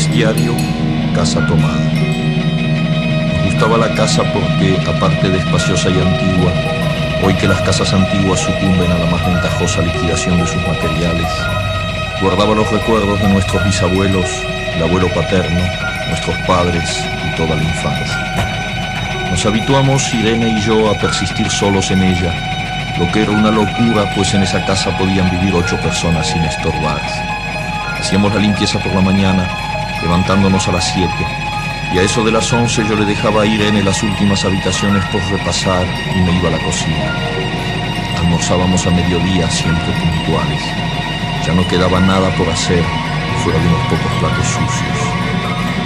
Bestiario, casa tomada. Nos gustaba la casa porque, aparte de espaciosa y antigua, hoy que las casas antiguas sucumben a la más ventajosa liquidación de sus materiales, guardaba los recuerdos de nuestros bisabuelos, el abuelo paterno, nuestros padres y toda la infancia. Nos habituamos, Irene y yo, a persistir solos en ella, lo que era una locura, pues en esa casa podían vivir 8 personas sin estorbarse. Hacíamos la limpieza por la mañana, levantándonos a las 7, y a eso de las 11 yo le dejaba a Irene las últimas habitaciones por repasar y me iba a la cocina. Almorzábamos a mediodía, siempre puntuales. Ya no quedaba nada por hacer, fuera de unos pocos platos sucios.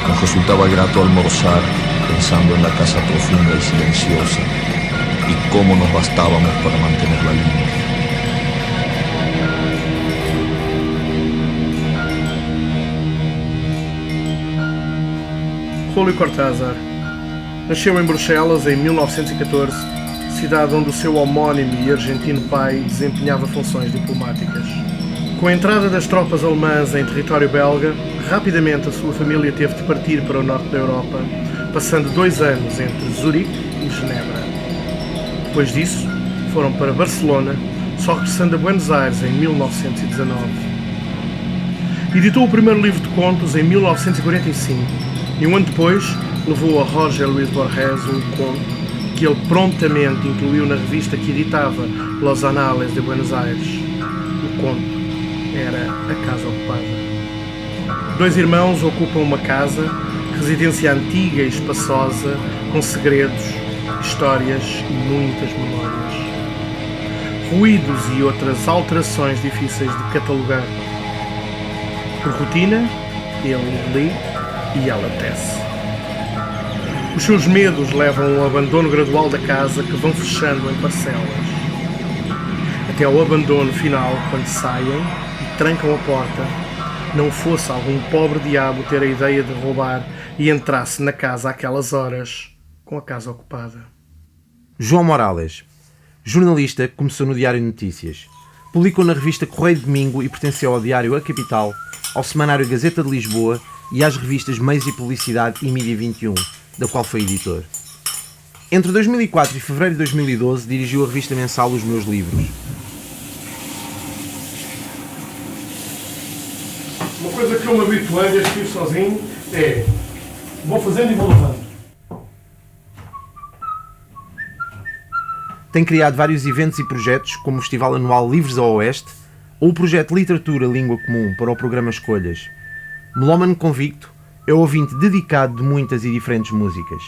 Nos resultaba grato almorzar, pensando en la casa profunda y silenciosa, y cómo nos bastábamos para mantenerla limpia. Júlio Cortázar nasceu em Bruxelas em 1914, cidade onde o seu homónimo e argentino pai desempenhava funções diplomáticas. Com a entrada das tropas alemãs em território belga, rapidamente a sua família teve de partir para o norte da Europa, passando 2 anos entre Zurique e Genebra. Depois disso, foram para Barcelona, só regressando a Buenos Aires em 1919. Editou o primeiro livro de contos em 1945 e um ano depois levou a Jorge Luis Borges um conto que ele prontamente incluiu na revista que editava Los Anales de Buenos Aires. O conto era A Casa Ocupada. 2 irmãos ocupam uma casa, residência antiga e espaçosa, com segredos, histórias e muitas memórias. Ruídos e outras alterações difíceis de catalogar. Por rotina, ele lê e ela tece. Os seus medos levam ao abandono gradual da casa, que vão fechando em parcelas. Até ao abandono final, quando saem e trancam a porta, não fosse algum pobre diabo ter a ideia de roubar e entrasse na casa àquelas horas, com a casa ocupada. João Morales, jornalista, começou no Diário de Notícias. Publicou na revista Correio de Domingo e pertenceu ao diário A Capital, ao semanário Gazeta de Lisboa e às revistas Meios e Publicidade e Mídia 21, da qual foi editor. Entre 2004 e fevereiro de 2012 dirigiu a revista mensal Os Meus Livros. Uma coisa que eu me habituei desde que estive sozinho é: vou fazendo e vou levando. Tem criado vários eventos e projetos, como o Festival Anual Livres ao Oeste ou o projeto Literatura Língua Comum para o programa Escolhas. Melómano convicto, é ouvinte dedicado de muitas e diferentes músicas.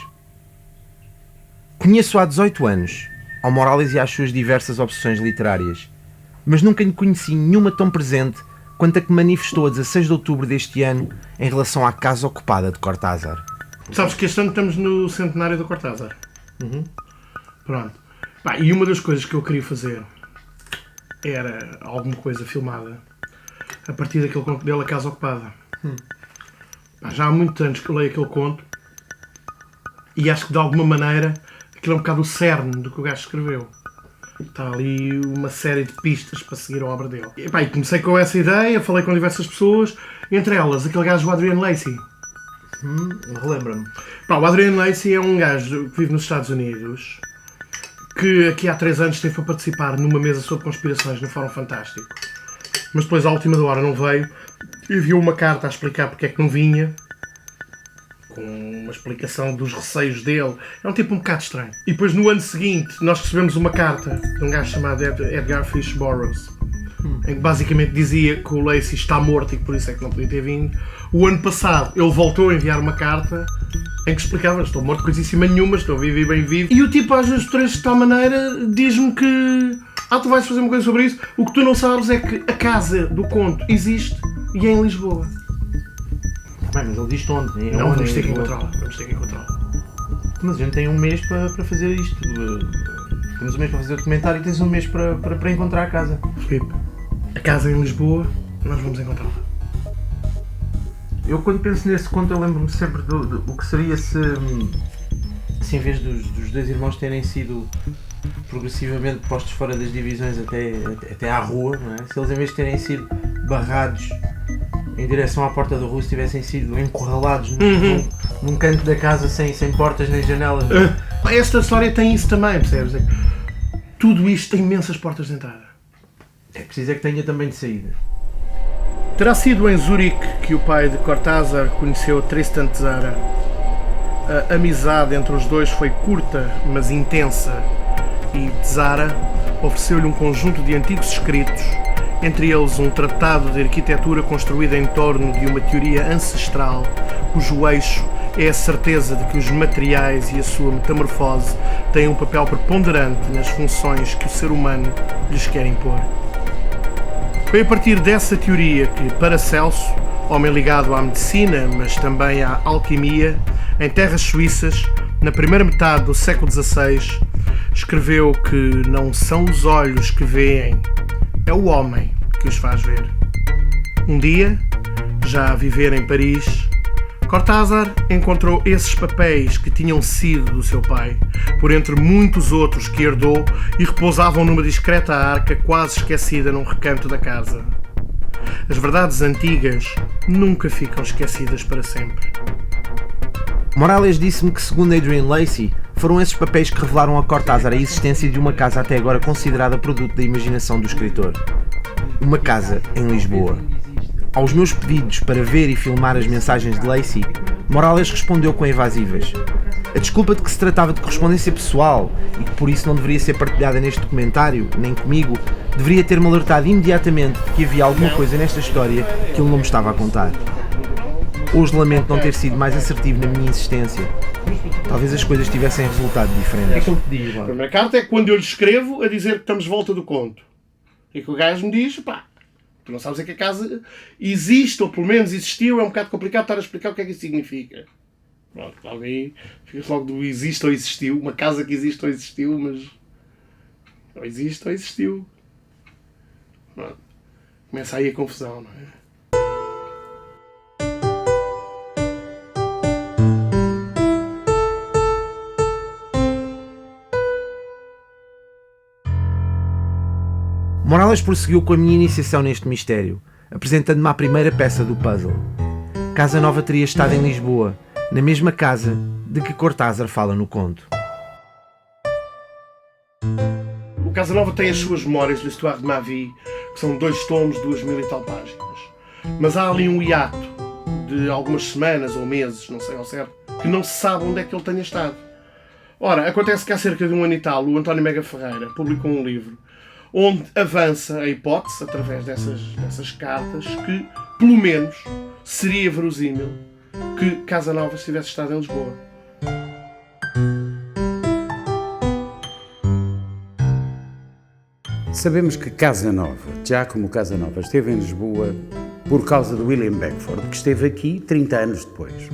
Conheço há 18 anos, ao Morales e às suas diversas obsessões literárias, mas nunca lhe conheci nenhuma tão presente quanto a que manifestou a 16 de outubro deste ano em relação à Casa Ocupada de Cortázar. Sabes que este ano estamos no centenário do Cortázar. Pronto. E uma das coisas que eu queria fazer era alguma coisa filmada a partir daquele conto dele, A Casa Ocupada. Já há muitos anos que eu leio aquele conto e acho que de alguma maneira aquilo é um bocado o cerne do que o gajo escreveu. Está ali uma série de pistas para seguir a obra dele. E comecei com essa ideia, falei com diversas pessoas, entre elas aquele gajo, o Adrian Lacey. Relembra-me. O Adrian Lacey é um gajo que vive nos Estados Unidos, que aqui há 3 anos esteve a participar numa mesa sobre conspirações no Fórum Fantástico. Mas depois, à última hora, não veio. Enviou uma carta a explicar porque é que não vinha, com uma explicação dos receios dele. É um tipo um bocado estranho. E depois, no ano seguinte, nós recebemos uma carta de um gajo chamado Edgar Fish Burroughs, em que basicamente dizia que o Lacey está morto e que por isso é que não podia ter vindo. O ano passado, ele voltou a enviar uma carta em que explicava: estou morto coisíssima nenhuma, estou vivo e bem vivo. E o tipo, às vezes, de tal maneira, diz-me que tu vais fazer uma coisa sobre isso. O que tu não sabes é que a casa do conto existe e é em Lisboa. Bem, mas ele diz-te onde? Não, vamos ter que encontrá-la. Mas a gente tem um mês para fazer isto. Temos um mês para fazer o documentário e tens um mês para encontrar a casa. Filipe, a casa é em Lisboa, nós vamos encontrá-la. Eu, quando penso nesse conto, eu lembro-me sempre do que seria se em vez dos 2 irmãos terem sido progressivamente postos fora das divisões até à rua, não é? Se eles, em vez de terem sido barrados em direção à porta da rua, se tivessem sido encurralados num canto da casa sem portas nem janelas. Esta história tem isso também, percebes? Tudo isto tem imensas portas de entrada. É preciso que tenha também de saída. Terá sido em Zurique que o pai de Cortázar conheceu Tristan Tzara. A amizade entre os dois foi curta, mas intensa, e Tzara ofereceu-lhe um conjunto de antigos escritos, entre eles um tratado de arquitetura construído em torno de uma teoria ancestral, cujo eixo é a certeza de que os materiais e a sua metamorfose têm um papel preponderante nas funções que o ser humano lhes quer impor. Foi a partir dessa teoria que Paracelso, homem ligado à medicina, mas também à alquimia, em terras suíças, na primeira metade do século XVI, escreveu que não são os olhos que veem, é o homem que os faz ver. Um dia, já a viver em Paris, Cortázar encontrou esses papéis que tinham sido do seu pai, por entre muitos outros que herdou e repousavam numa discreta arca quase esquecida num recanto da casa. As verdades antigas nunca ficam esquecidas para sempre. Morales disse-me que, segundo Adrian Lacey, foram esses papéis que revelaram a Cortázar a existência de uma casa até agora considerada produto da imaginação do escritor. Uma casa em Lisboa. Aos meus pedidos para ver e filmar as mensagens de Lacey, Morales respondeu com evasivas. A desculpa de que se tratava de correspondência pessoal e que por isso não deveria ser partilhada neste documentário, nem comigo, deveria ter-me alertado imediatamente de que havia alguma coisa nesta história que ele não me estava a contar. Hoje lamento não ter sido mais assertivo na minha insistência. Talvez as coisas tivessem resultado diferente. É que eu pedi, a primeira carta é quando eu lhe escrevo a dizer que estamos de volta do conto. E que o gajo me diz, pá, tu não sabes é que a casa existe, ou pelo menos existiu, é um bocado complicado estar a explicar o que é que isso significa. Pronto, logo aí, fica logo do existe ou existiu, uma casa que existe ou existiu, mas ou existe ou existiu. Pronto. Começa aí a confusão, não é? Morales prosseguiu com a minha iniciação neste mistério, apresentando-me à primeira peça do puzzle. Casa Nova teria estado em Lisboa, na mesma casa de que Cortázar fala no conto. O Casa Nova tem as suas memórias de l'Histoire de ma vie, que são 2 tomos, 2000 e tal páginas. Mas há ali um hiato de algumas semanas ou meses, não sei ao certo, que não se sabe onde é que ele tenha estado. Ora, acontece que há cerca de um ano e tal, o António Mega Ferreira publicou um livro onde avança a hipótese, através dessas cartas, que, pelo menos, seria verosímil que Casa Nova tivesse estado em Lisboa. Sabemos que Giacomo Casanova, esteve em Lisboa por causa de William Beckford, que esteve aqui 30 anos depois.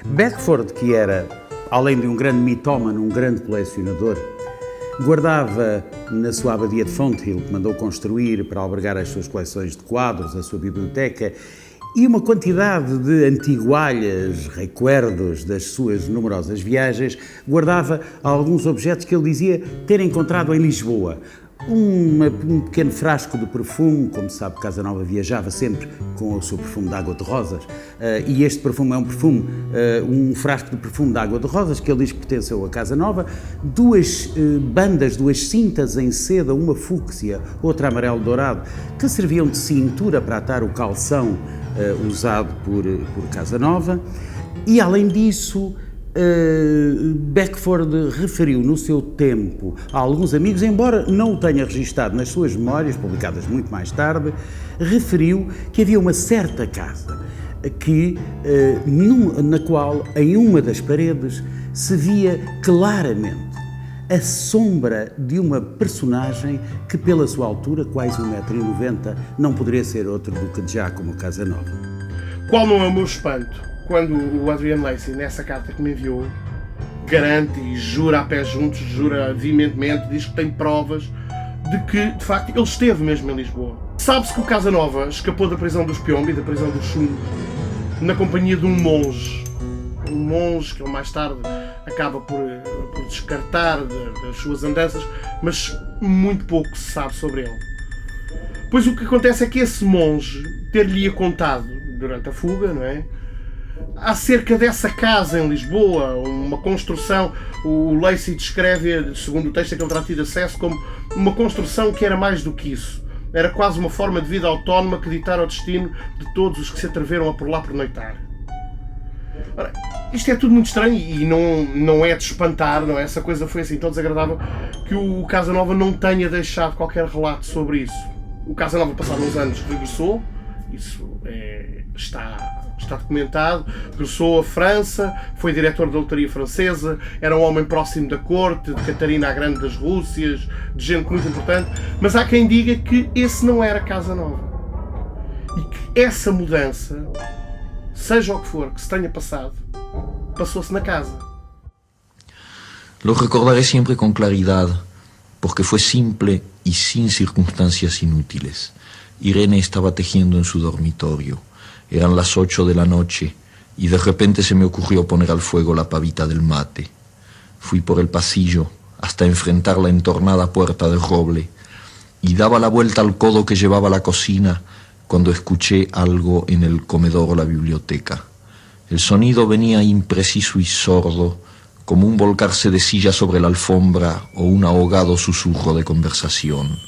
Beckford, que era, além de um grande mitómano, um grande colecionador, guardava na sua abadia de Fonthill, que mandou construir para albergar as suas coleções de quadros, a sua biblioteca, e uma quantidade de antigualhas, recuerdos das suas numerosas viagens, guardava alguns objetos que ele dizia ter encontrado em Lisboa. Um pequeno frasco de perfume, como se sabe, Casanova viajava sempre com o seu perfume de água de rosas, e este perfume é um frasco de perfume de água de rosas que ele diz que pertenceu a Casanova, 2 bandas, 2 cintas em seda, uma fúcsia, outra amarelo dourado, que serviam de cintura para atar o calção usado por Casanova, e além disso, Beckford referiu no seu tempo a alguns amigos, embora não o tenha registado nas suas memórias, publicadas muito mais tarde, referiu que havia uma certa casa na qual, em uma das paredes, se via claramente a sombra de uma personagem que, pela sua altura, quase 1,90 m, não poderia ser outro do que Giacomo Casanova. Qual não é o meu espanto quando o Adrian Lacey, nessa carta que me enviou, garante e jura a pés juntos, jura veementemente, diz que tem provas de que, de facto, ele esteve mesmo em Lisboa. Sabe-se que o Casanova escapou da prisão dos Piombi, da prisão dos Chumbo, na companhia de um monge que ele mais tarde acaba por descartar das suas andanças, mas muito pouco se sabe sobre ele. Pois o que acontece é que esse monge ter-lhe contado durante a fuga, não é? Acerca dessa casa em Lisboa, uma construção, o Lacey descreve, segundo o texto a que ele terá tido acesso, como uma construção que era mais do que isso. Era quase uma forma de vida autónoma que ditara o destino de todos os que se atreveram a por lá pernoitar. Ora, isto é tudo muito estranho e não é de espantar, não é? Essa coisa foi assim tão desagradável que o Casanova não tenha deixado qualquer relato sobre isso. O Casanova, passados uns anos, regressou, isso está documentado, regressou à França, foi diretor da lotaria francesa, era um homem próximo da corte, de Catarina a Grande das Rússias, de gente muito importante, mas há quem diga que esse não era Casanova. E que essa mudança, seja o que for que se tenha passado, passou-se na casa. Lo recordaré siempre con claridad, porque fue simple y sin circunstancias inútiles. Irene estaba tejiendo en su dormitorio. Eran las 8 de la noche y de repente se me ocurrió poner al fuego la pavita del mate. Fui por el pasillo hasta enfrentar la entornada puerta de roble y daba la vuelta al codo que llevaba a la cocina cuando escuché algo en el comedor o la biblioteca. El sonido venía impreciso y sordo, como un volcarse de silla sobre la alfombra o un ahogado susurro de conversación.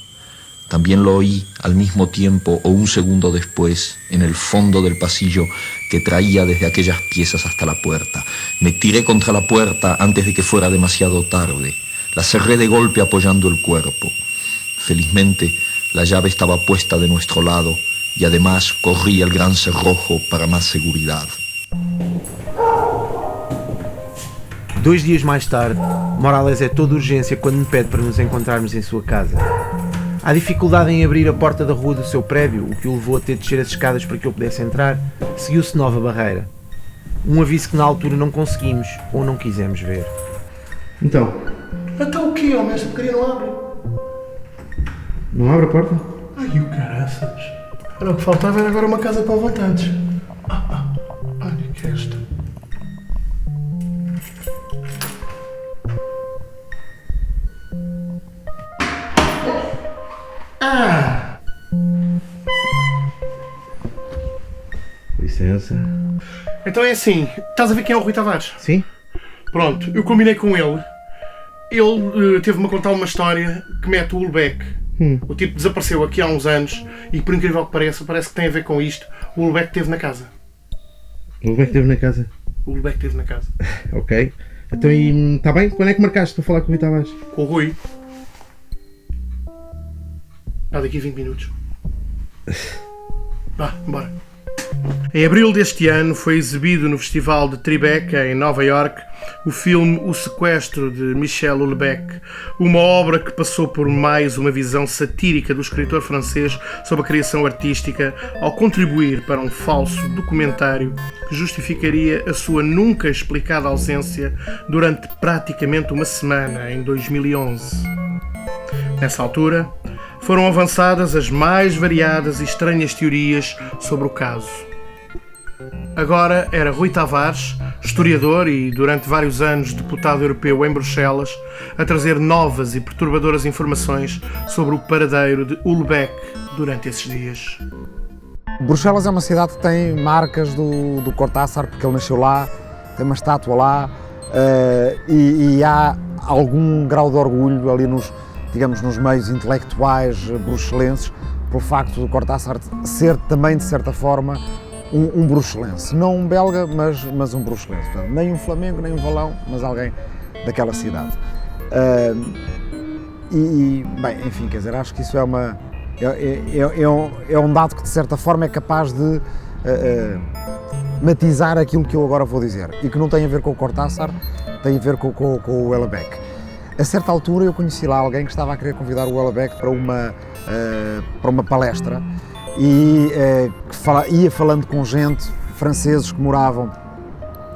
También lo oí al mismo tiempo o un segundo después en el fondo del pasillo que traía desde aquellas piezas hasta la puerta. Me tiré contra la puerta antes de que fuera demasiado tarde. La cerré de golpe apoyando el cuerpo. Felizmente, la llave estaba puesta de nuestro lado y además corrí el gran cerrojo para más seguridad. 2 dias mais tarde, Morales é toda urgência quando me pede para nos encontrarmos em sua casa. Há dificuldade em abrir a porta da rua do seu prédio, o que o levou a ter de descer as escadas para que eu pudesse entrar. Seguiu-se nova barreira. Um aviso que na altura não conseguimos ou não quisemos ver. Então o quê, homem? Esta porcaria não abre. Não abre a porta? Ai, o caraças. Era o que faltava, era agora uma casa com vontades. Olha que esta. Licença. Então é assim, estás a ver quem é o Rui Tavares? Sim? Pronto, eu combinei com ele. Ele teve-me a contar uma história que mete o Ulbeck. O tipo desapareceu aqui há uns anos e, por incrível que pareça, parece que tem a ver com isto. O Ulbeck esteve na casa. O Ulbeck esteve na casa? O Ulbeck esteve na casa. Ok. Então e está bem? Quando é que marcaste para falar com o Rui Tavares? Com o Rui. Daqui a 20 minutos. Vá, bora. Em abril deste ano foi exibido no Festival de Tribeca, em Nova York, o filme O Sequestro de Michel Houellebecq, uma obra que passou por mais uma visão satírica do escritor francês sobre a criação artística, ao contribuir para um falso documentário que justificaria a sua nunca explicada ausência durante praticamente uma semana, em 2011. Nessa altura, foram avançadas as mais variadas e estranhas teorias sobre o caso. Agora era Rui Tavares, historiador e durante vários anos deputado europeu em Bruxelas, a trazer novas e perturbadoras informações sobre o paradeiro de Houellebecq durante esses dias. Bruxelas é uma cidade que tem marcas do Cortázar, porque ele nasceu lá, tem uma estátua lá, e há algum grau de orgulho ali nos meios intelectuais bruxelenses, pelo facto do Cortázar ser também, de certa forma, um bruxelense. Não um belga, mas um bruxelense. Portanto, nem um Flamengo, nem um Valão, mas alguém daquela cidade. Bem, enfim, quer dizer, acho que isso é um dado que, de certa forma, é capaz de matizar aquilo que eu agora vou dizer, e que não tem a ver com o Cortázar, tem a ver com o Houellebecq. A certa altura eu conheci lá alguém que estava a querer convidar o Houellebecq para uma palestra e ia falando com gente, franceses que moravam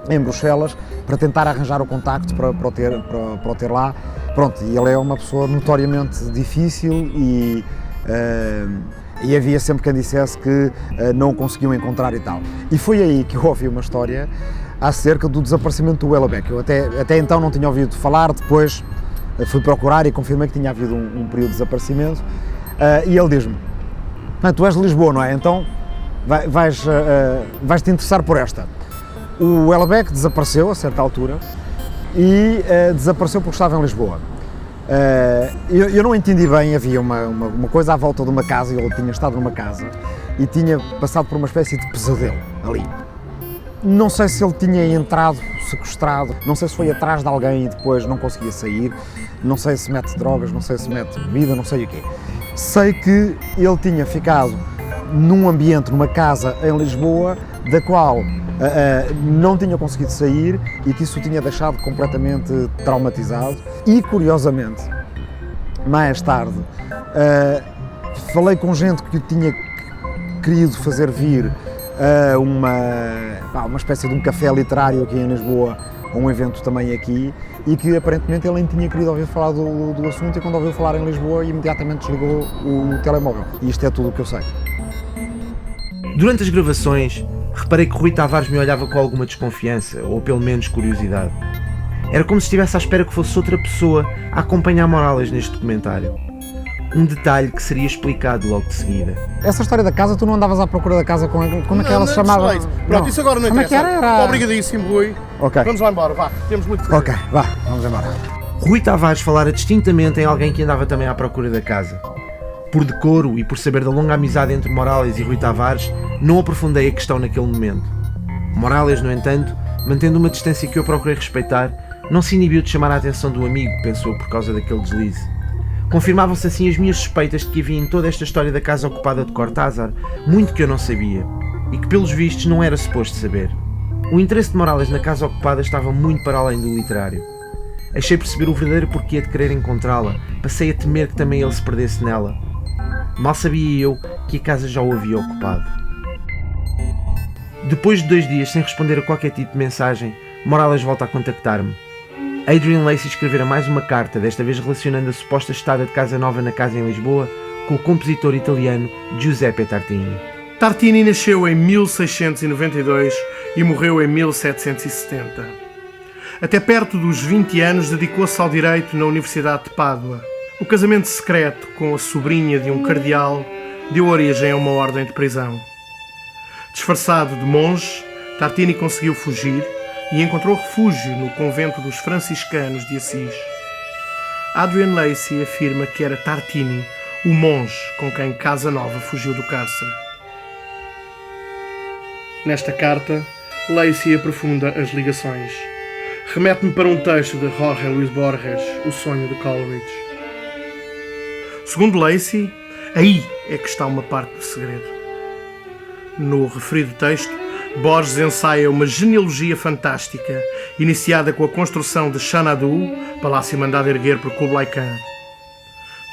em Bruxelas, para tentar arranjar o contacto para o ter lá. Pronto, e ele é uma pessoa notoriamente difícil e havia sempre quem dissesse que não o conseguiam encontrar e tal. E foi aí que eu ouvi uma história acerca do desaparecimento do Houellebecq. Eu até então não tinha ouvido falar, depois fui procurar e confirmei que tinha havido um período de desaparecimento, e ele diz-me: tu és de Lisboa, não é? Então vais-te interessar por esta. O Wellebec desapareceu a certa altura e desapareceu porque estava em Lisboa. Eu não entendi bem, havia uma coisa à volta de uma casa, ele tinha estado numa casa e tinha passado por uma espécie de pesadelo ali. Não sei se ele tinha entrado sequestrado, não sei se foi atrás de alguém e depois não conseguia sair, não sei se mete drogas, não sei se mete bebida, não sei o quê. Sei que ele tinha ficado num ambiente, numa casa em Lisboa, da qual não tinha conseguido sair e que isso o tinha deixado completamente traumatizado. E, curiosamente, mais tarde, falei com gente que o tinha querido fazer vir a uma espécie de um café literário aqui em Lisboa, um evento também aqui, e que aparentemente ele nem tinha querido ouvir falar do assunto, e quando ouviu falar em Lisboa imediatamente desligou o telemóvel. E isto é tudo o que eu sei. Durante as gravações, reparei que Rui Tavares me olhava com alguma desconfiança, ou pelo menos curiosidade. Era como se estivesse à espera que fosse outra pessoa a acompanhar Morales neste documentário. Um detalhe que seria explicado logo de seguida. Essa história da casa, tu não andavas à procura da casa como é que ela se chamava? Pronto, isso agora não Como é interessa. que era? Obrigadíssimo, Rui. Ok. Vamos lá embora, vá. Temos muito que fazer. Ok, vá, vamos embora. Rui Tavares falara distintamente em alguém que andava também à procura da casa. Por decoro e por saber da longa amizade entre Morales e Rui Tavares, não aprofundei a questão naquele momento. Morales, no entanto, mantendo uma distância que eu procurei respeitar, não se inibiu de chamar a atenção do amigo, pensou por causa daquele deslize. Confirmavam-se assim as minhas suspeitas de que havia em toda esta história da casa ocupada de Cortázar muito que eu não sabia, e que pelos vistos não era suposto saber. O interesse de Morales na casa ocupada estava muito para além do literário. Achei perceber o verdadeiro porquê de querer encontrá-la, passei a temer que também ele se perdesse nela. Mal sabia eu que a casa já o havia ocupado. Depois de 2 dias sem responder a qualquer tipo de mensagem, Morales volta a contactar-me. Adrian Lacey escrevera mais uma carta, desta vez relacionando a suposta estada de casa nova na casa em Lisboa com o compositor italiano Giuseppe Tartini. Tartini nasceu em 1692 e morreu em 1770. Até perto dos 20 anos dedicou-se ao direito na Universidade de Pádua. O casamento secreto com a sobrinha de um cardeal deu origem a uma ordem de prisão. Disfarçado de monge, Tartini conseguiu fugir e encontrou refúgio no convento dos franciscanos de Assis. Adrian Lacey afirma que era Tartini, o monge com quem Casanova fugiu do cárcere. Nesta carta, Lacey aprofunda as ligações. Remete-me para um texto de Jorge Luis Borges, O Sonho de Coleridge. Segundo Lacey, aí é que está uma parte do segredo. No referido texto, Borges ensaia uma genealogia fantástica, iniciada com a construção de Xanadu, palácio mandado erguer por Kublai Khan.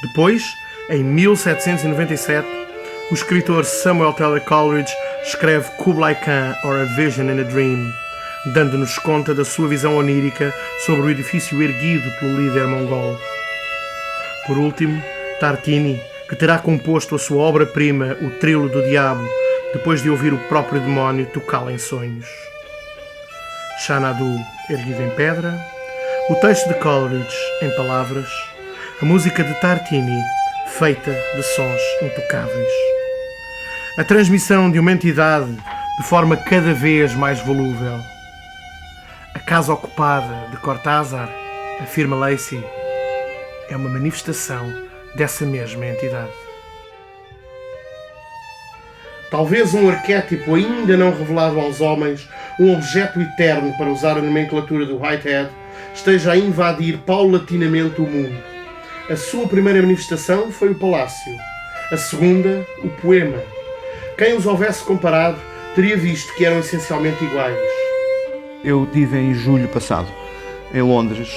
Depois, em 1797, o escritor Samuel Taylor Coleridge escreve Kublai Khan or a Vision in a Dream, dando-nos conta da sua visão onírica sobre o edifício erguido pelo líder mongol. Por último, Tartini, que terá composto a sua obra-prima, O Trilo do Diabo, depois de ouvir o próprio demónio tocá-la em sonhos. Xanadu, erguido em pedra, o texto de Coleridge, em palavras, a música de Tartini, feita de sons intocáveis. A transmissão de uma entidade de forma cada vez mais volúvel. A casa ocupada de Cortázar, afirma Lacey, é uma manifestação dessa mesma entidade. Talvez um arquétipo ainda não revelado aos homens, um objeto eterno, para usar a nomenclatura do Whitehead, esteja a invadir paulatinamente o mundo. A sua primeira manifestação foi o palácio, a segunda, o poema. Quem os houvesse comparado teria visto que eram essencialmente iguais. Eu estive em julho passado, em Londres,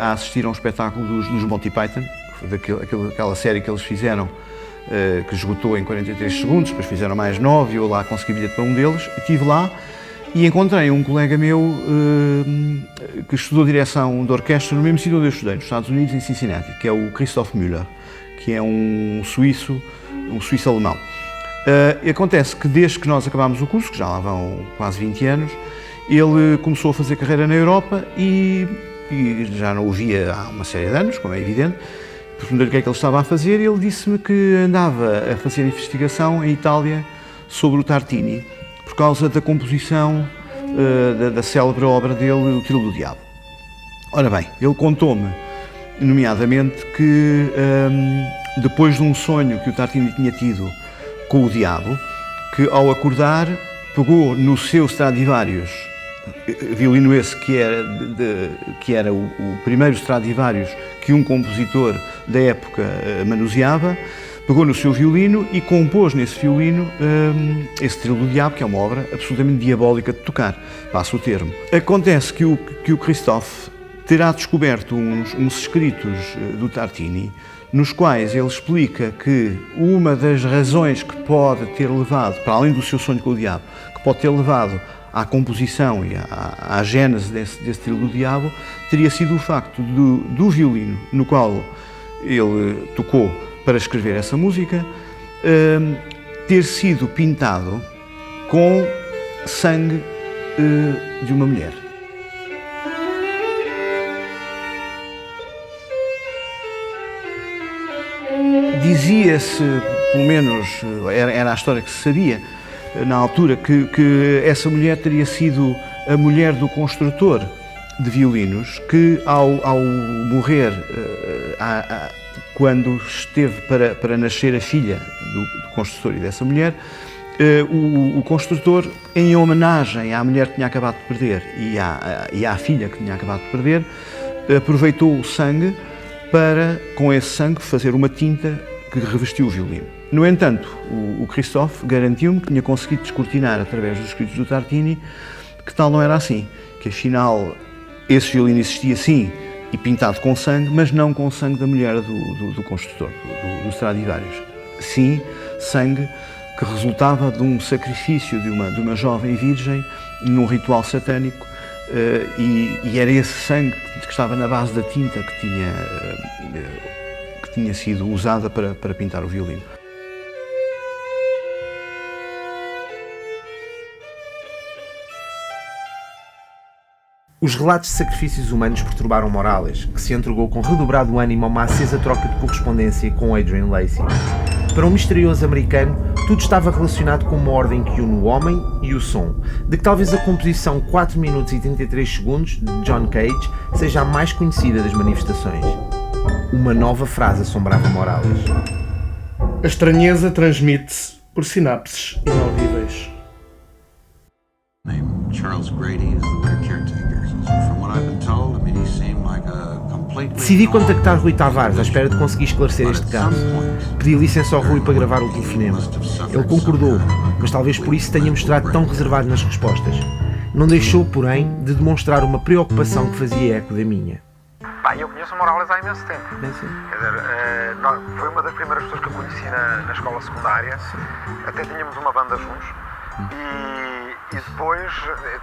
a assistir a um espetáculo dos Monty Python, daquela série que eles fizeram, que esgotou em 43 segundos, depois fizeram mais 9 e eu lá consegui bilhete para um deles. Estive lá e encontrei um colega meu que estudou direção de orquestra no mesmo sítio onde eu estudei, nos Estados Unidos, em Cincinnati, que é o Christoph Müller, que é um suíço-alemão. Acontece que desde que nós acabámos o curso, que já lá vão quase 20 anos, ele começou a fazer carreira na Europa e já não o via há uma série de anos, como é evidente. Perguntei-lhe o que é que ele estava a fazer e ele disse-me que andava a fazer investigação em Itália sobre o Tartini por causa da composição da célebre obra dele, O Trilo do Diabo. Ora bem, ele contou-me, nomeadamente, que depois de um sonho que o Tartini tinha tido com o diabo, que ao acordar pegou no seu Stradivarius, violino esse que era o primeiro Stradivarius que um compositor da época manuseava, pegou no seu violino e compôs nesse violino esse Trilo do Diabo, que é uma obra absolutamente diabólica de tocar, passo o termo. Acontece que o Christophe terá descoberto uns escritos do Tartini, nos quais ele explica que uma das razões que pode ter levado, para além do seu sonho com o diabo, que pode ter levado à composição e à gênese desse Trilo do Diabo, teria sido o facto do violino no qual ele tocou para escrever essa música ter sido pintado com sangue de uma mulher. Dizia-se, pelo menos era a história que se sabia na altura, que essa mulher teria sido a mulher do construtor de violinos, que ao morrer, quando esteve para nascer a filha do construtor e dessa mulher, o construtor, em homenagem à mulher que tinha acabado de perder e à filha que tinha acabado de perder, aproveitou o sangue para, com esse sangue, fazer uma tinta que revestiu o violino. No entanto, o Christophe garantiu-me que tinha conseguido descortinar, através dos escritos do Tartini, que tal não era assim, que afinal esse violino existia sim e pintado com sangue, mas não com o sangue da mulher do construtor, do Stradivarius. Sim, sangue que resultava de um sacrifício de uma jovem virgem num ritual satânico, e era esse sangue que estava na base da tinta que tinha sido usada para pintar o violino. Os relatos de sacrifícios humanos perturbaram Morales, que se entregou com redobrado ânimo a uma acesa troca de correspondência com Adrian Lacey. Para um misterioso americano, tudo estava relacionado com uma ordem que une o homem e o som, de que talvez a composição 4 minutos e 33 segundos de John Cage seja a mais conhecida das manifestações. Uma nova frase assombrava Morales. A estranheza transmite-se por sinapses inaudíveis. Charles Grady is the Laird caretaker. From what I've been told, I mean, he seemed like a completely... Decidi contactar Rui Tavares à espera de conseguir esclarecer este caso. Pedi licença ao Rui para gravar o telefonema. Ele concordou, mas talvez por isso tenha mostrado tão reservado nas respostas. Não deixou, porém, de demonstrar uma preocupação que fazia eco da minha. Eu conheço o Morales há imenso tempo. Quer dizer, foi uma das primeiras pessoas que eu conheci na escola secundária. Sim. Até tínhamos uma banda juntos. E depois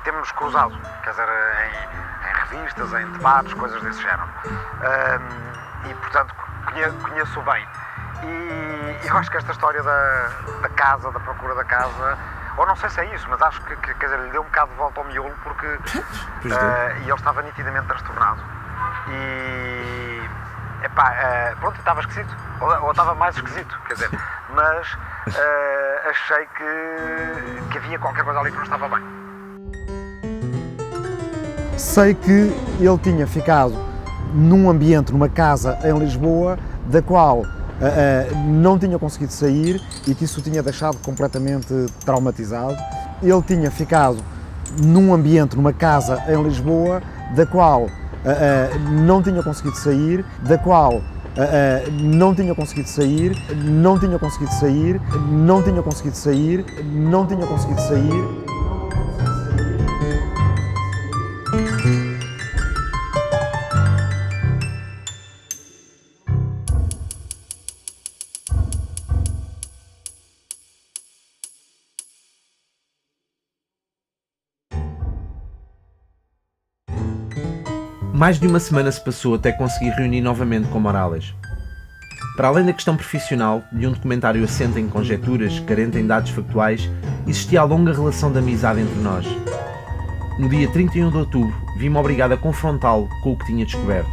temos cruzado, quer dizer, em revistas, em debates, coisas desse género. E, portanto, conheço bem. E eu acho que esta história da casa, da procura da casa, ou não sei se é isso, mas acho que quer dizer, lhe deu um bocado de volta ao miolo, porque e ele estava nitidamente transtornado. E pronto, estava esquisito, ou estava mais esquisito, quer dizer, mas achei que havia qualquer coisa ali que não estava bem. Sei que ele tinha ficado num ambiente, numa casa em Lisboa, da qual não tinha conseguido sair e que isso o tinha deixado completamente traumatizado. Ele tinha ficado num ambiente, numa casa em Lisboa, da qual não tinha conseguido sair, não tinha conseguido sair. Mais de uma semana se passou até conseguir reunir novamente com Morales. Para além da questão profissional, de um documentário assente em conjecturas, carente em dados factuais, existia a longa relação de amizade entre nós. No dia 31 de outubro, vi-me obrigado a confrontá-lo com o que tinha descoberto.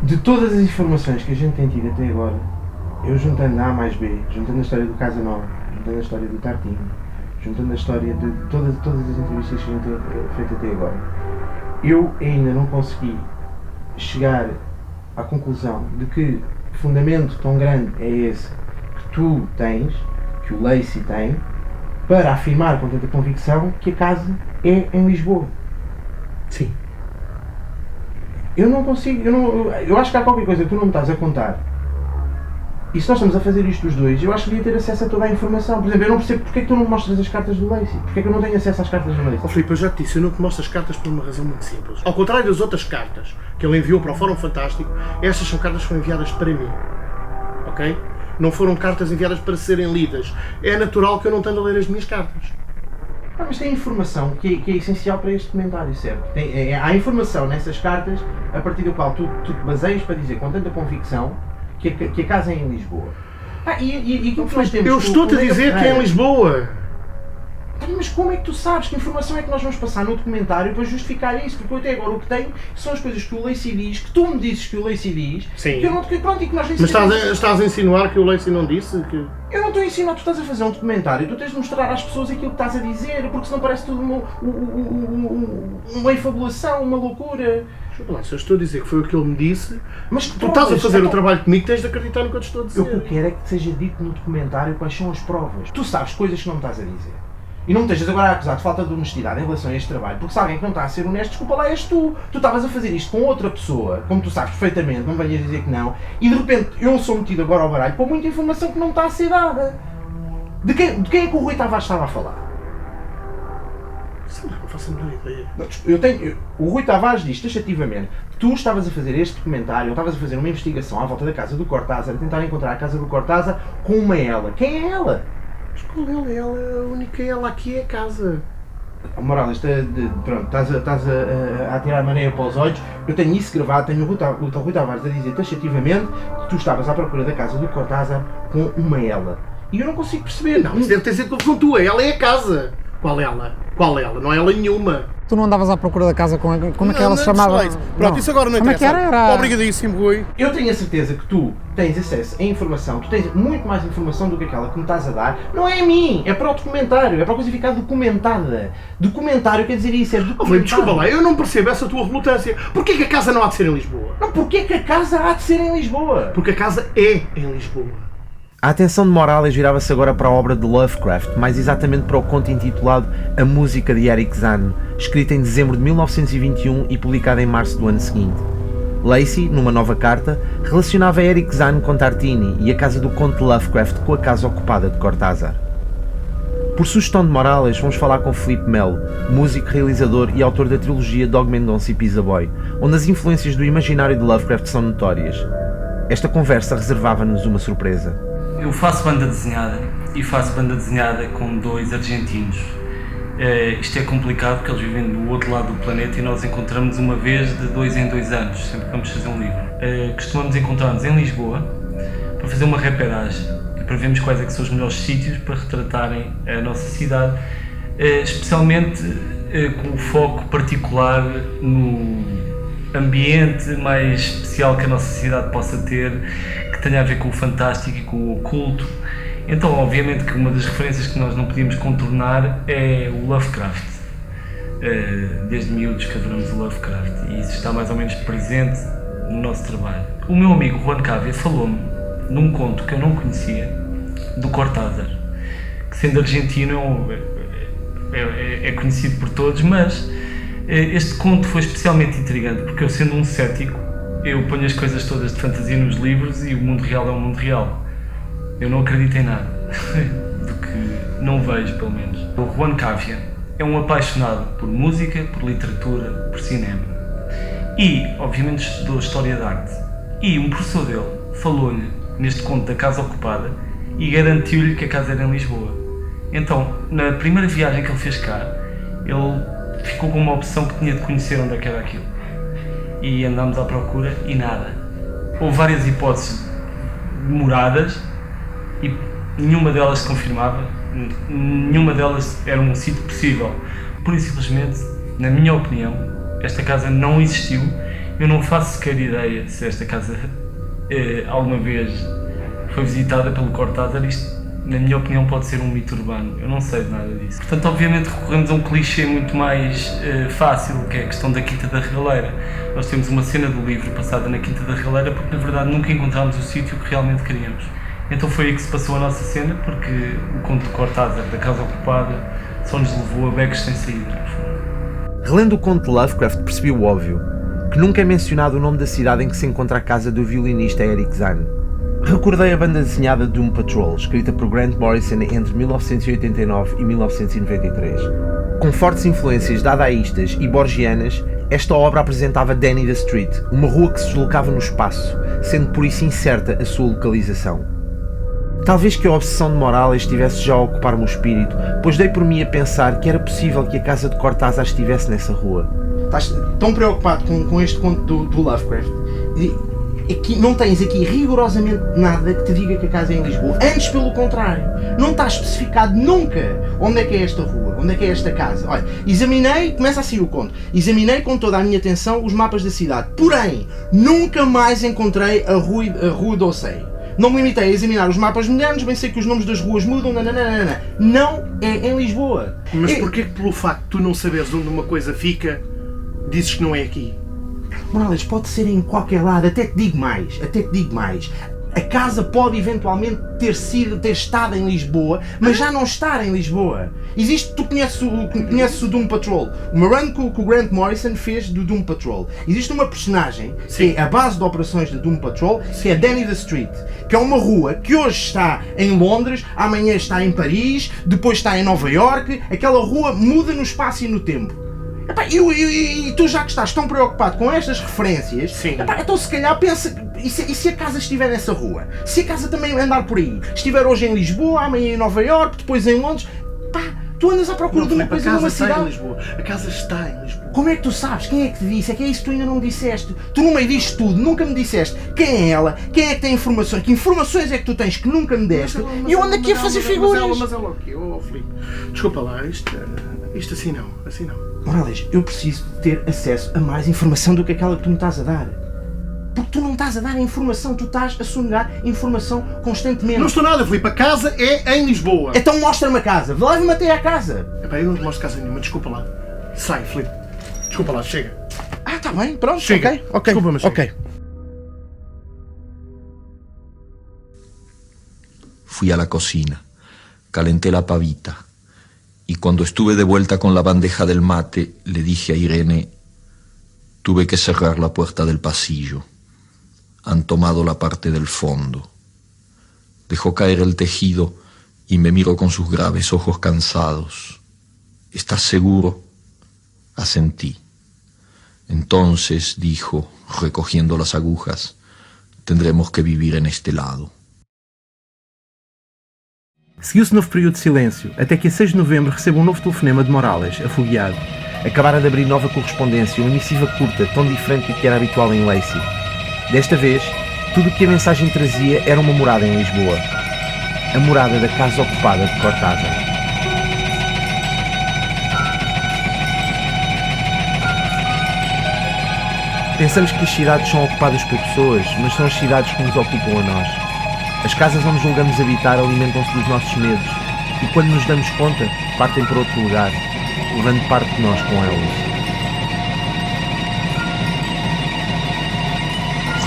De todas as informações que a gente tem tido até agora, eu juntando A mais B, juntando a história do Casanova, juntando a história do Tartini, juntando a história de todas as entrevistas que a gente tem feito até agora, eu ainda não consegui chegar à conclusão de que fundamento tão grande é esse que tu tens, que o Lacey tem, para afirmar com tanta convicção que a casa é em Lisboa. Sim. Eu não consigo, eu acho que há qualquer coisa que tu não me estás a contar. E se nós estamos a fazer isto os dois, eu acho que devia ter acesso a toda a informação. Por exemplo, eu não percebo porque é que tu não me mostras as cartas do Lacey. Porque é que eu não tenho acesso às cartas do Lacey? Ó Filipe, eu já te disse, eu não te mostro as cartas por uma razão muito simples. Ao contrário das outras cartas que ele enviou para o Fórum Fantástico, estas são cartas que foram enviadas para mim. Ok? Não foram cartas enviadas para serem lidas. É natural que eu não tenha a ler as minhas cartas. Mas tem informação que é essencial para este comentário, certo? Há informação nessas cartas a partir do qual tu te baseias para dizer com tanta convicção que a casa é em Lisboa. E aquilo que nós temos... Eu estou-te a dizer que é em Lisboa. Mas como é que tu sabes? Que informação é que nós vamos passar no documentário para justificar isso? Porque eu até agora o que tenho são as coisas que o Lacey diz, que tu me dizes que o Lacey diz, Sim. que eu não te... Pronto, e que nós nem Mas sabemos. estás a insinuar que o Lacey não disse? Que... Eu não estou a ensinar, tu estás a fazer um documentário, tu tens de mostrar às pessoas aquilo que estás a dizer, porque senão parece tudo uma enfabulação, uma loucura. Desculpa lá, se eu estou a dizer que foi o que ele me disse, Mas tu estás a fazer então, o trabalho comigo, tens de acreditar no que eu te estou a dizer. o que eu quero é que seja dito no documentário quais são as provas. Tu sabes coisas que não me estás a dizer. E não me estejas agora a acusar de falta de honestidade em relação a este trabalho, porque se alguém que não está a ser honesto, desculpa lá, és tu. Tu estavas a fazer isto com outra pessoa, como tu sabes perfeitamente, não venhas dizer que não, e de repente eu sou metido agora ao baralho com muita informação que não está a ser dada. De quem é que o Rui Tavares estava a falar? Não faço a menor ideia. O Rui Tavares diz taxativamente: tu estavas a fazer este documentário, ou estavas a fazer uma investigação à volta da casa do Cortázar, a tentar encontrar a casa do Cortázar com uma ela. Quem é ela? Mas qual é ela? A única ela aqui é a casa. Morales, pronto, estás a tirar a maneira para os olhos. Eu tenho isso gravado, tenho o Rui Tavares a dizer taxativamente que tu estavas à procura da casa do Cortázar com uma ela. E eu não consigo perceber. Não, isso deve ter sido confusão tua. Ela é a casa. Qual ela? Qual ela? Não é ela nenhuma. Tu não andavas à procura da casa com como é que ela se chamava? Pronto, isso agora não Como é interessa. que era? Obrigadíssimo, Rui. Eu tenho a certeza que tu tens acesso a informação, tu tens muito mais informação do que aquela que me estás a dar. Não é a mim, é para o documentário, é para a coisa ficar documentada. Documentário quer dizer isso, é documentário. Desculpa lá, eu não percebo essa tua relutância. Porquê que a casa não há de ser em Lisboa? Não, porquê que a casa há de ser em Lisboa? Porque a casa é em Lisboa. A atenção de Morales virava-se agora para a obra de Lovecraft, mais exatamente para o conto intitulado A Música de Eric Zahn, escrita em dezembro de 1921 e publicada em março do ano seguinte. Lacey, numa nova carta, relacionava Eric Zahn com Tartini e a casa do conde de Lovecraft com a casa ocupada de Cortázar. Por sugestão de Morales, vamos falar com Filipe Melo, músico, realizador e autor da trilogia Dog Mendonça e Pizza Boy, onde as influências do imaginário de Lovecraft são notórias. Esta conversa reservava-nos uma surpresa. Eu faço banda desenhada e faço banda desenhada com 2 argentinos. Isto é complicado porque eles vivem do outro lado do planeta e nós encontramos uma vez de 2 em 2 anos, sempre que vamos fazer um livro. Costumamos encontrar-nos em Lisboa para fazer uma reperagem e para vermos quais é que são os melhores sítios para retratarem a nossa cidade, especialmente com o foco particular no ambiente mais especial que a nossa cidade possa ter, que tenha a ver com o fantástico e com o oculto. Então, obviamente que uma das referências que nós não podíamos contornar é o Lovecraft. Desde miúdos que adoramos o Lovecraft e isso está mais ou menos presente no nosso trabalho. O meu amigo Juan Cávia falou-me num conto que eu não conhecia, do Cortázar, que sendo argentino é conhecido por todos, mas este conto foi especialmente intrigante porque eu, sendo um cético, eu ponho as coisas todas de fantasia nos livros e o mundo real é o mundo real. Eu não acredito em nada, do que não vejo, pelo menos. O Juan Cávia é um apaixonado por música, por literatura, por cinema. E, obviamente, estudou História da Arte. E um professor dele falou-lhe neste conto da casa ocupada e garantiu-lhe que a casa era em Lisboa. Então, na primeira viagem que ele fez cá, ele ficou com uma opção que tinha de conhecer onde é que era aquilo. E andámos à procura e nada. Houve várias hipóteses de moradas e nenhuma delas se confirmava, nenhuma delas era um sítio possível. Por isso, simplesmente, na minha opinião, esta casa não existiu. Eu não faço sequer ideia se esta casa alguma vez foi visitada pelo Cortázar. Isto na minha opinião, pode ser um mito urbano. Eu não sei de nada disso. Portanto, obviamente, recorremos a um clichê muito mais fácil, que é a questão da Quinta da Regaleira. Nós temos uma cena do livro passada na Quinta da Regaleira porque, na verdade, nunca encontramos o sítio que realmente queríamos. Então foi aí que se passou a nossa cena, porque o conto de Cortázar, da Casa Ocupada, só nos levou a becos sem saída. Relendo o conto de Lovecraft, percebi o óbvio, que nunca é mencionado o nome da cidade em que se encontra a casa do violinista Eric Zahn. Recordei a banda desenhada Doom Patrol, escrita por Grant Morrison entre 1989 e 1993. Com fortes influências dadaístas e borgianas, esta obra apresentava Danny the Street, uma rua que se deslocava no espaço, sendo por isso incerta a sua localização. Talvez que a obsessão de Morales estivesse já a ocupar-me o espírito, pois dei por mim a pensar que era possível que a casa de Cortázar estivesse nessa rua. Estás tão preocupado com este conto do Lovecraft é que não tens aqui rigorosamente nada que te diga que a casa é em Lisboa. Antes, pelo contrário, não está especificado nunca onde é que é esta rua, onde é que é esta casa. Olha, examinei, começa assim o conto, examinei com toda a minha atenção os mapas da cidade, porém, nunca mais encontrei a rua de Ossei. Não me limitei a examinar os mapas modernos, bem sei que os nomes das ruas mudam, nananana. Não é em Lisboa. Mas porquê que pelo facto de tu não saberes onde uma coisa fica, dizes que não é aqui? Morales, pode ser em qualquer lado, até te digo mais. A casa pode eventualmente ter estado em Lisboa, mas já não estar em Lisboa. Tu conheces o Doom Patrol, uma run que o Grant Morrison fez do Doom Patrol. Existe uma personagem que é a base de operações do Doom Patrol, que é Danny the Street, que é uma rua que hoje está em Londres, amanhã está em Paris, depois está em Nova Iorque. Aquela rua muda no espaço e no tempo. Epá, e tu já que estás tão preocupado com estas referências, epá, então se calhar pensa, e se a casa estiver nessa rua? Se a casa também andar por aí? Estiver hoje em Lisboa, amanhã em Nova Iorque, depois em Londres, pá, tu andas à procura de uma coisa numa cidade. Em Lisboa. A casa está em Lisboa. Como é que tu sabes? Quem é que te disse? É que é isso que tu ainda não me disseste. Tu no meio disto tudo nunca me disseste quem é ela, quem é que tem informações, que informações é que tu tens que nunca me deste, e eu ando aqui a fazer figuras. Mas ela o quê? Filipe, desculpa lá, isto assim não. Morales, eu preciso ter acesso a mais informação do que aquela que tu me estás a dar. Porque tu não estás a dar a informação, tu estás a sonegar informação constantemente. Não estou nada, Filipe, a casa é em Lisboa. Então mostra-me a casa, leva-me até à casa. Epá, eu não te mostro casa nenhuma, desculpa lá. Sai, Filipe. Desculpa lá, chega. Ah, tá bem, pronto, chega. Ok. Desculpa, mas chega. Ok. Fui a la cocina, calenté la pavita y cuando estuve de vuelta con la bandeja del mate le dije a Irene, tuve que cerrar la puerta del pasillo. Han tomado la parte del fondo. Dejó caer el tejido y me miró con sus graves ojos cansados. ¿Estás seguro? Asentí. Entonces, dijo, recogiendo las agujas, tendremos que vivir en este lado. Seguiu-se novo período de silêncio, até que a 6 de novembro recebo um novo telefonema de Morales, afogueado. Acabara de abrir nova correspondência, uma missiva curta, tão diferente do que era habitual em Lacey. Desta vez, tudo o que a mensagem trazia era uma morada em Lisboa. A morada da Casa Ocupada de Cortázar. Pensamos que as cidades são ocupadas por pessoas, mas são as cidades que nos ocupam a nós. As casas onde julgamos habitar alimentam-se dos nossos medos e, quando nos damos conta, partem para outro lugar, levando parte de nós com elas.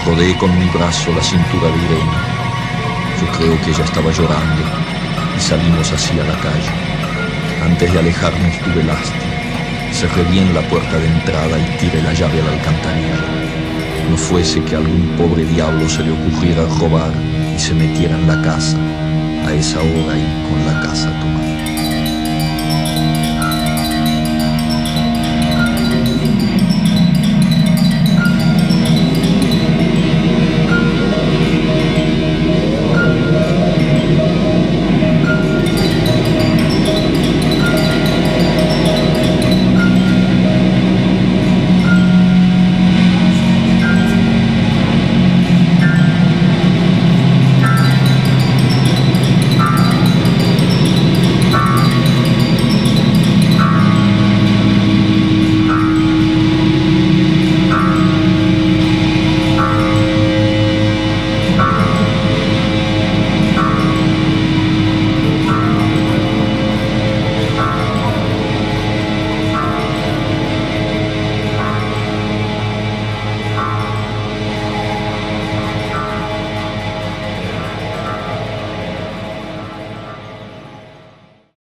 Rodeé con mi brazo la cintura de Irene. Yo creo que ella estaba llorando y salimos hacia la calle. Antes de alejarnos tuve lástima. Cerré bien la puerta de entrada y tiré la llave a la alcantarilla. No fuese que a algún pobre diablo se le ocurriera robar y se metiera en la casa a esa hora y con la casa tomada.